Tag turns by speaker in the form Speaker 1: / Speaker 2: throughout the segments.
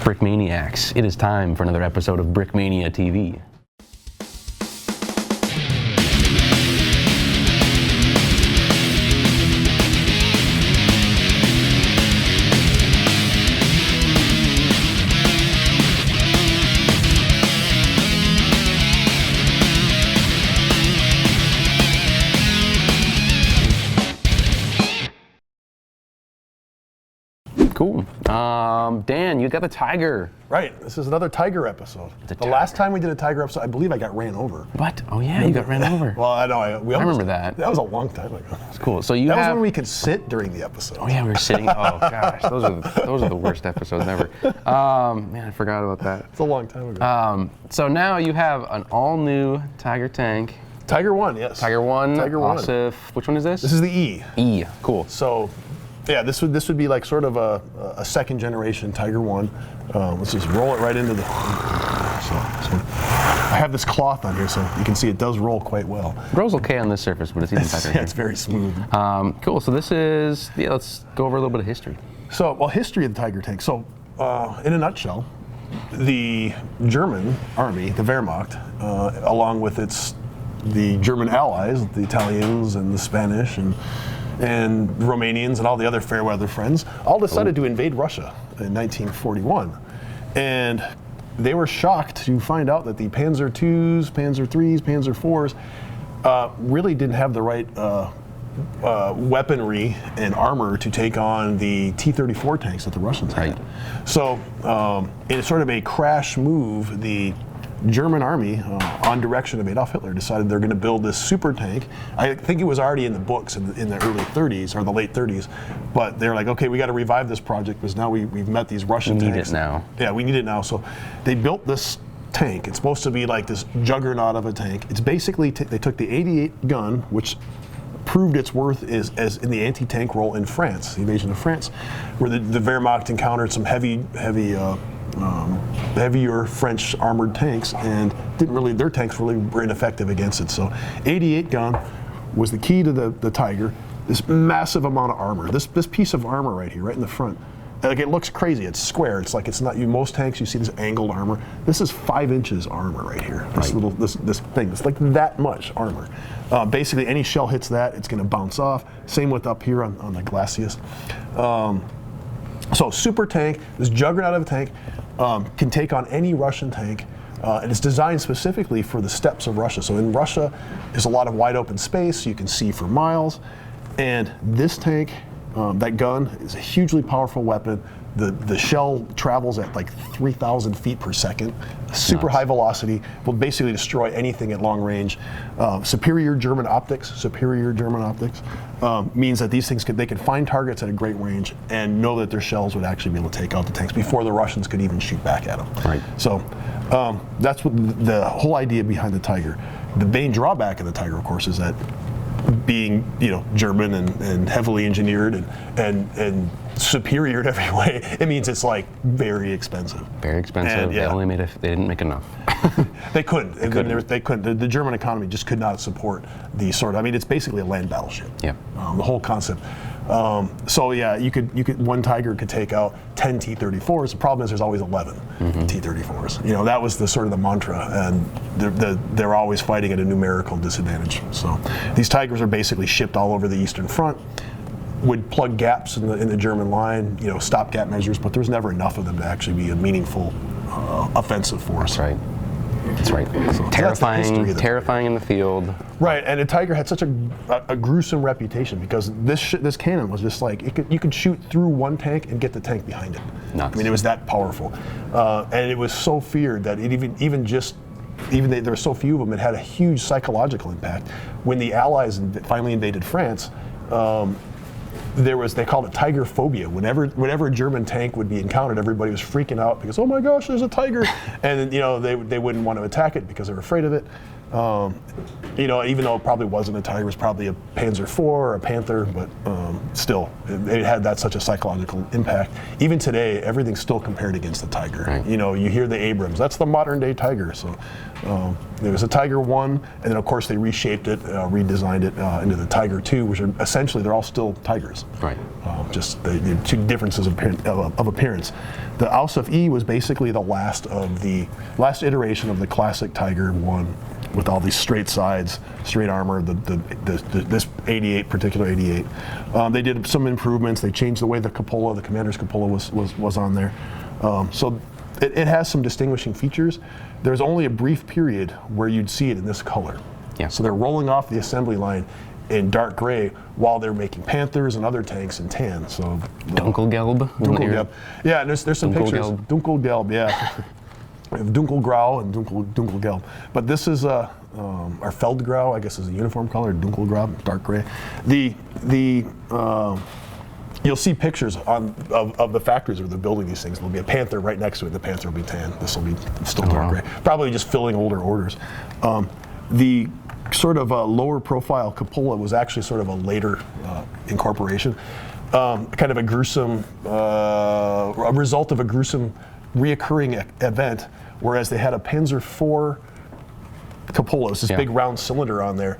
Speaker 1: Brickmaniacs, it is time for another episode of Brickmania TV. Cool. Dan, you got the Tiger.
Speaker 2: Right. This is another Tiger episode. The last time we did a Tiger episode, I believe I got ran over.
Speaker 1: What? Oh yeah, you got ran over.
Speaker 2: Well, I know. I
Speaker 1: remember that.
Speaker 2: That was a long time ago.
Speaker 1: It's cool. So you
Speaker 2: that was when we could sit during the episode.
Speaker 1: Oh yeah, we were sitting. Oh gosh, those are the worst episodes ever. Man, I forgot about that.
Speaker 2: It's a long time ago.
Speaker 1: So now you have an all-new Tiger tank.
Speaker 2: Tiger 1, yes.
Speaker 1: Tiger 1.
Speaker 2: Tiger 1.
Speaker 1: Ausf. Which one is this?
Speaker 2: This is the E.
Speaker 1: E. Cool.
Speaker 2: So. Yeah, this would be like sort of a second generation Tiger 1. Let's just roll it right into the. So I have this cloth on here, so you can see it does roll quite well.
Speaker 1: It rolls okay on this surface, but it's even better.
Speaker 2: Yeah, it's very smooth.
Speaker 1: Cool. So this is let's go over a little bit of history.
Speaker 2: So, history of the Tiger tank. So, in a nutshell, the German army, the Wehrmacht, along with the German allies, the Italians and the Spanish and Romanians and all the other fair weather friends, all decided to invade Russia in 1941. And they were shocked to find out that the Panzer IIs, Panzer IIIs, Panzer IVs really didn't have the right weaponry and armor to take on the T-34 tanks that the Russians had. So in sort of a crash move, the German army, on direction of Adolf Hitler, decided they're going to build this super tank. I think it was already in the books in the early 30s or the late 30s, but they're like, okay, we got to revive this project because now we've met these Russian tanks.
Speaker 1: We need it now.
Speaker 2: Yeah, we need it now. So they built this tank. It's supposed to be like this juggernaut of a tank. It's basically they took the 88 gun, which proved its worth as in the anti-tank role in France, the invasion of France, where the Wehrmacht encountered some heavier French armored tanks, and their tanks really were ineffective against it. So 88 gun was the key to the Tiger. This massive amount of armor, this piece of armor right here, right in the front. Like, it looks crazy. It's square. It's like it's not. Most tanks you see this angled armor. This is 5 inches armor right here. This thing. It's like that much armor. Basically, any shell hits that, it's going to bounce off. Same with up here on the Glacius. So super tank, this juggernaut of a tank, can take on any Russian tank, and it's designed specifically for the steppes of Russia. So in Russia, there's a lot of wide open space, you can see for miles, and this tank, that gun, is a hugely powerful weapon. The shell travels at like 3,000 feet per second, super high velocity, will basically destroy anything at long range. Superior German optics means that these things they could find targets at a great range and know that their shells would actually be able to take out the tanks before the Russians could even shoot back at them.
Speaker 1: Right.
Speaker 2: So that's what the whole idea behind the Tiger. The main drawback of the Tiger, of course, is that being German and heavily engineered and superior in every way, it means it's like very expensive.
Speaker 1: Very expensive. And, yeah. They didn't make enough.
Speaker 2: They couldn't. They couldn't. The German economy just could not support the sort. I mean, it's basically a land battleship.
Speaker 1: Yeah.
Speaker 2: The whole concept. So yeah, one Tiger could take out 10 T-34s. The problem is there's always 11 T-34s. That was the sort of the mantra, and they're always fighting at a numerical disadvantage. So these Tigers are basically shipped all over the Eastern Front. Would plug gaps in the German line, stopgap measures, but there's never enough of them to actually be a meaningful offensive force.
Speaker 1: That's right. That's right. So terrifying in the field.
Speaker 2: Right, and the Tiger had such a gruesome reputation because this cannon was just like you could shoot through one tank and get the tank behind it.
Speaker 1: Nuts.
Speaker 2: I mean, it was that powerful, and it was so feared that it even there were so few of them, it had a huge psychological impact. When the Allies finally invaded France, they called it Tiger phobia. Whenever a German tank would be encountered, everybody was freaking out because, oh my gosh, there's a Tiger, and they wouldn't want to attack it because they were afraid of it. You know, even though it probably wasn't a Tiger, it was probably a Panzer IV or a Panther, but still, it had that such a psychological impact. Even today, everything's still compared against the Tiger.
Speaker 1: Right.
Speaker 2: You know, you hear the Abrams, that's the modern day Tiger. So there was a Tiger 1, and then of course they reshaped it, redesigned it into the Tiger 2, which are essentially, they're all still Tigers. Right. Just the two differences of appearance. The Ausf E was basically the last iteration of the classic Tiger 1 with all these straight sides, straight armor, this 88, particular 88. They did some improvements. They changed the way the cupola, the commander's cupola was on there. So it has some distinguishing features. There's only a brief period where you'd see it in this color. Yeah. So they're rolling off the assembly line in dark gray while they're making Panthers and other tanks in tan. So
Speaker 1: Dunkelgelb.
Speaker 2: Dunkelgelb. Yeah, and there's some pictures. Dunkelgelb, yeah. We have Dunkelgrau and Dunkelgelb. But this is our Feldgrau, I guess is a uniform color, Dunkelgrau, dark gray. You'll see pictures of the factories where they're building these things. There'll be a Panther right next to it. The Panther will be tan. This will be still dark gray. Probably just filling older orders. The sort of lower profile cupola was actually sort of a later incorporation. Kind of a gruesome, a result of a gruesome reoccurring event, whereas they had a Panzer IV cupola, this big round cylinder on there,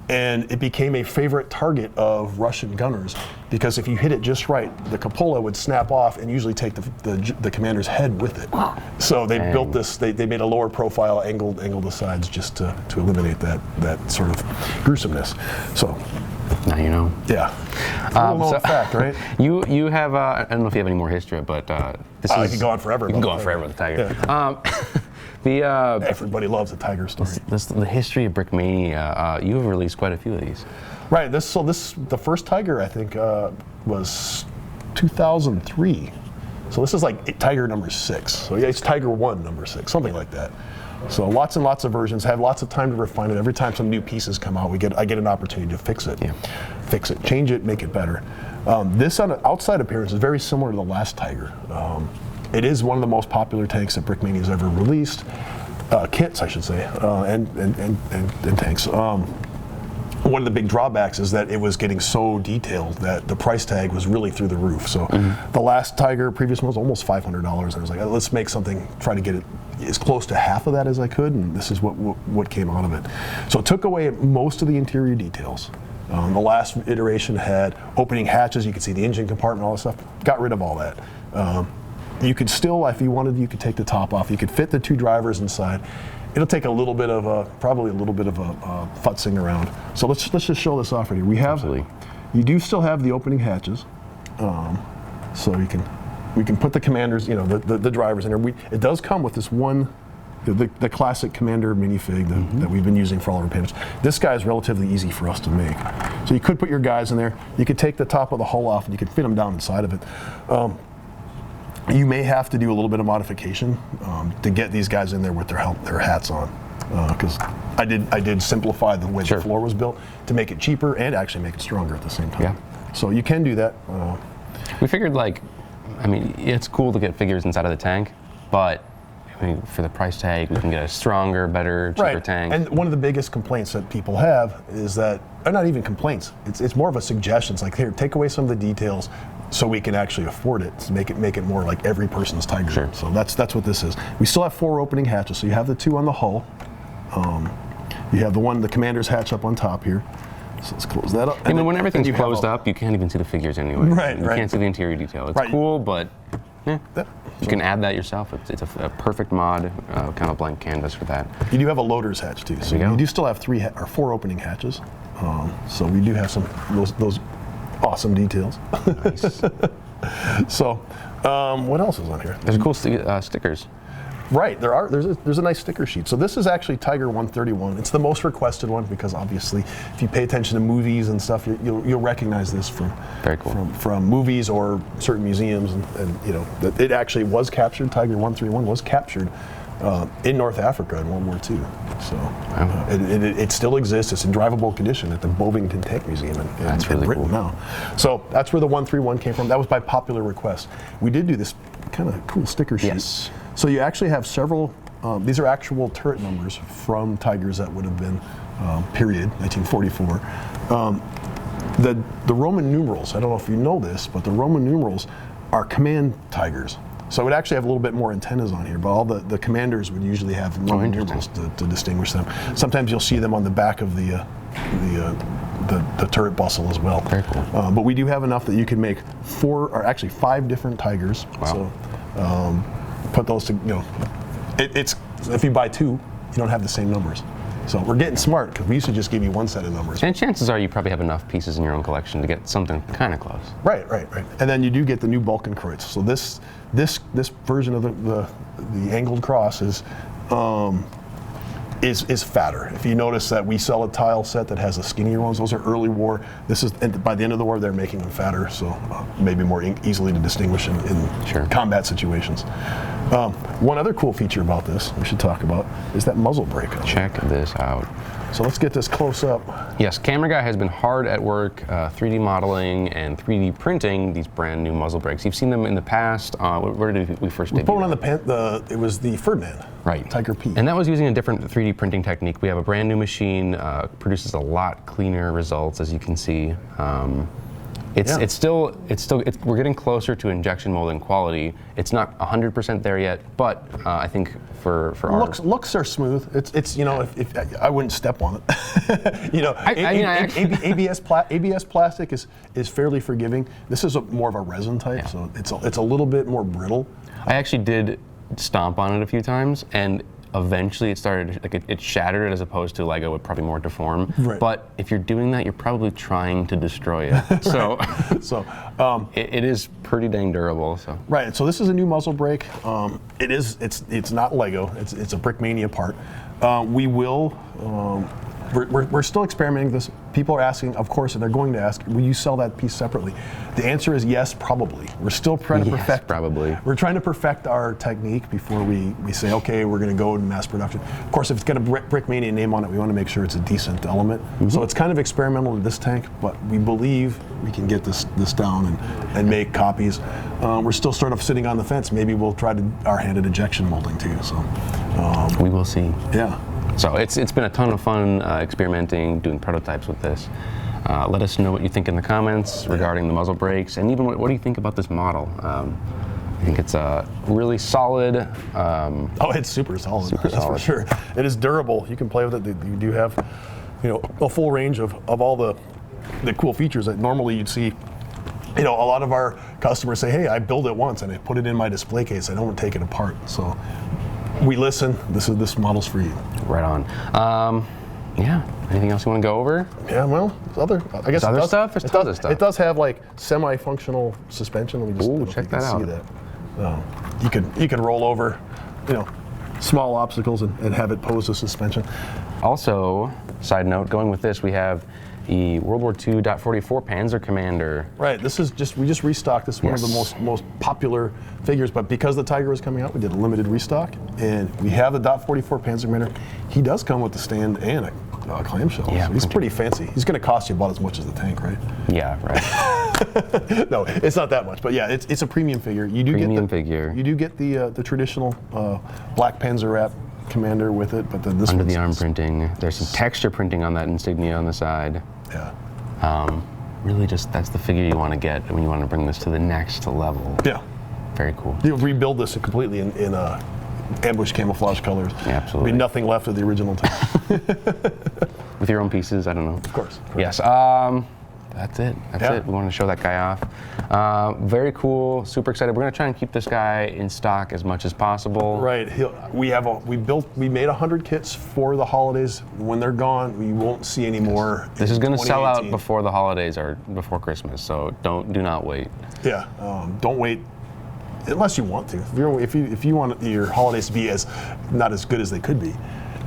Speaker 2: and it became a favorite target of Russian gunners because if you hit it just right, the cupola would snap off and usually take the commander's head with it. So they built this, they made a lower profile, angled the sides just to eliminate that sort of gruesomeness. So
Speaker 1: now you know.
Speaker 2: Yeah. So, fact, right?
Speaker 1: You have, I don't know if you have any more history, but this is...
Speaker 2: I could go on forever.
Speaker 1: You can go on forever with the Tiger.
Speaker 2: Yeah. Everybody loves a Tiger story.
Speaker 1: The history of Brickmania, you have released quite a few of these.
Speaker 2: Right, the first Tiger, I think, was 2003. So this is like Tiger number 6. So yeah, it's Tiger 1 number 6, something like that. So lots and lots of versions, have lots of time to refine it. Every time some new pieces come out, I get an opportunity to fix it. Fix it, change it, make it better. This on an outside appearance is very similar to the last Tiger. It is one of the most popular tanks that Brickmania has ever released. Kits, I should say, and tanks. One of the big drawbacks is that it was getting so detailed that the price tag was really through the roof. So the last Tiger, previous one, was almost $500. I was like, let's make something, try to get it as close to half of that as I could, and this is what came out of it. So it took away most of the interior details. The last iteration had opening hatches, you could see the engine compartment, all that stuff. Got rid of all that. You could still, if you wanted, you could take the top off. You could fit the 2 drivers inside. It'll take a little bit of probably a little bit of futzing around. So let's just show this off right here. You do still have the opening hatches, so we can put the commanders, you know, the drivers in there. It does come with this one, the classic Commander minifig that we've been using for all our painters. This guy is relatively easy for us to make. So you could put your guys in there. You could take the top of the hull off and you could fit them down inside of it. You may have to do a little bit of modification to get these guys in there with their hats on, because I did simplify the way the floor was built to make it cheaper and actually make it stronger at the same time. Yeah. So you can do that.
Speaker 1: We figured, like, I mean, it's cool to get figures inside of the tank, but I mean, for the price tag, we can get a stronger, better, cheaper tank.
Speaker 2: And one of the biggest complaints that people have is that, or not even complaints, it's more of a suggestion. It's like, here, take away some of the details so we can actually afford it, to make it more like every person's Tiger.
Speaker 1: Sure.
Speaker 2: So that's what this is. We still have 4 opening hatches. So you have the 2 on the hull. You have the commander's hatch up on top here. So let's close that up.
Speaker 1: And then when everything's closed up, you can't even see the figures anyway.
Speaker 2: Right,
Speaker 1: you can't see the interior detail. It's cool, but you can add that yourself. It's a perfect mod, kind of a blank canvas for that.
Speaker 2: You do have a loader's hatch too. So you do still have 4 opening hatches. So we do have some those awesome details.
Speaker 1: Nice.
Speaker 2: So what else is on here?
Speaker 1: There's cool stickers.
Speaker 2: Right, there's a nice sticker sheet. So this is actually Tiger 131. It's the most requested one because obviously, if you pay attention to movies and stuff, you'll recognize this from from movies or certain museums, and you know that it actually was captured. Tiger 131 was captured in North Africa in World War II. So it still exists. It's in drivable condition at the Bovington Tank Museum in Britain now. So that's where the 131 came from. That was by popular request. We did do this kind of cool sticker sheet.
Speaker 1: Yes.
Speaker 2: So you actually have several these are actual turret numbers from Tigers that would have been period 1944. The Roman numerals, I don't know if you know this, but the Roman numerals are command Tigers. So it would actually have a little bit more antennas on here, but all the commanders would usually have Roman numerals to distinguish them. Sometimes you'll see them on the back of the turret bustle as well.
Speaker 1: Very cool.
Speaker 2: But we do have enough that you can make 4 or actually 5 different Tigers.
Speaker 1: Wow.
Speaker 2: So put those to, it's if you buy 2, you don't have the same numbers. So we're getting smart because we used to just give you 1 set of numbers.
Speaker 1: And chances are you probably have enough pieces in your own collection to get something kind of close.
Speaker 2: Right. And then you do get the new Balkenkreuz. So this version of the angled cross is fatter. If you notice that we sell a tile set that has the skinnier ones, those are early war. This is, and by the end of the war, they're making them fatter, so maybe more easily to distinguish in combat situations. One other cool feature about this we should talk about is that muzzle brake.
Speaker 1: Check this out.
Speaker 2: So let's get this close up.
Speaker 1: Yes, Camera Guy has been hard at work 3D modeling and 3D printing these brand new muzzle brakes. You've seen them in the past. Where did we first debut?
Speaker 2: We put one on it was the Ferdinand.
Speaker 1: Right.
Speaker 2: Tiger P.
Speaker 1: And that was using a different 3D printing technique. We have a brand new machine, produces a lot cleaner results, as you can see. We're getting closer to injection molding quality. It's not 100% there yet, but I think for our
Speaker 2: looks are smooth. It's if I wouldn't step on it. ABS plastic is fairly forgiving. This is more of a resin type, so it's a little bit more brittle.
Speaker 1: I actually did stomp on it a few times, and eventually it started, it shattered as opposed to Lego would probably more deform.
Speaker 2: Right.
Speaker 1: But if you're doing that, you're probably trying to destroy it. So, it is pretty dang durable. So.
Speaker 2: Right. So this is a new muzzle brake. It's not Lego. It's a Brickmania part. We're still experimenting with this. People are asking, of course, and they're going to ask, will you sell that piece separately? The answer is yes, probably. We're still trying to perfect.
Speaker 1: Probably.
Speaker 2: We're trying to perfect our technique before we say, okay, we're going to go to mass production. Of course, if it's got a Brickmania name on it, we want to make sure it's a decent element. Mm-hmm. So it's kind of experimental in this tank, but we believe we can get this down and make copies. We're still sort of sitting on the fence. Maybe we'll try our hand at injection molding too. So
Speaker 1: we will see.
Speaker 2: Yeah.
Speaker 1: So it's been a ton of fun experimenting, doing prototypes with this. Let us know what you think in the comments regarding the muzzle brakes, and even what do you think about this model? I think it's really solid.
Speaker 2: It's super solid.
Speaker 1: Super
Speaker 2: That's
Speaker 1: solid.
Speaker 2: for sure. It is durable. You can play with it. You do have, a full range of all the cool features that normally you'd see. A lot of our customers say, hey, I build it once and I put it in my display case. I don't take it apart. So we listen. This model's for you.
Speaker 1: Right on. Anything else you want to go over?
Speaker 2: Yeah, well, other stuff.
Speaker 1: There's tons of stuff.
Speaker 2: It does have like semi-functional suspension. Let me just
Speaker 1: check that out.
Speaker 2: See that. You can roll over, small obstacles and have it pose a suspension.
Speaker 1: Also, side note, going with this, we have the World War II .44 Panzer Commander.
Speaker 2: Right. This is we just restocked. This is one of the most popular figures, but because the Tiger was coming out, we did a limited restock, and we have the .44 Panzer Commander. He does come with the stand and a clamshell.
Speaker 1: Yeah,
Speaker 2: so he's pretty fancy. He's going to cost you about as much as the tank, right?
Speaker 1: Yeah, right.
Speaker 2: No, it's not that much, but yeah, it's a premium figure. You do
Speaker 1: figure.
Speaker 2: You do get the traditional black Panzer wrap Commander with it, but then this
Speaker 1: under the arm printing. There's some texture printing on that insignia on the side.
Speaker 2: Yeah.
Speaker 1: Really, that's the figure you want to get when you want to bring this to the next level.
Speaker 2: Yeah.
Speaker 1: Very cool.
Speaker 2: You'll rebuild this completely in ambush camouflage colors.
Speaker 1: Yeah, absolutely.
Speaker 2: There'll be nothing left of the original tank.
Speaker 1: With your own pieces, I don't know.
Speaker 2: Of course.
Speaker 1: Yes. That's it. That's it. We want to show that guy off. Very cool. Super excited. We're going to try and keep this guy in stock as much as possible.
Speaker 2: Right. We made 100 kits for the holidays. When they're gone, we won't see any more.
Speaker 1: This is going to sell out before the holidays or before Christmas. So do not wait.
Speaker 2: Yeah. Don't wait. Unless you want to. If you want your holidays to be not as good as they could be.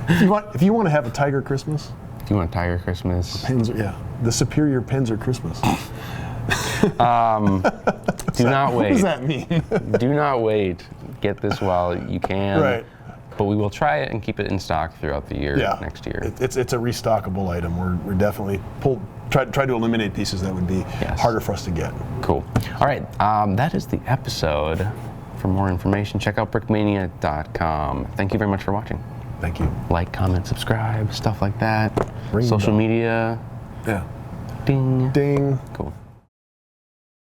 Speaker 2: If you want to have a Tiger Christmas.
Speaker 1: If you want a Tiger Christmas.
Speaker 2: The superior Panzer Christmas.
Speaker 1: Do not wait.
Speaker 2: What does that mean?
Speaker 1: Do not wait. Get this while you can.
Speaker 2: Right.
Speaker 1: But we will try it and keep it in stock throughout the year next year.
Speaker 2: It's a restockable item. We're definitely try to eliminate pieces that would be harder for us to get.
Speaker 1: Cool. All right. That is the episode for more information, check out brickmania.com. Thank you very much for watching.
Speaker 2: Thank you.
Speaker 1: Like, comment, subscribe, stuff like that.
Speaker 2: Ring
Speaker 1: Social
Speaker 2: bell.
Speaker 1: media.
Speaker 2: Yeah.
Speaker 1: Ding.
Speaker 2: Ding.
Speaker 1: Cool.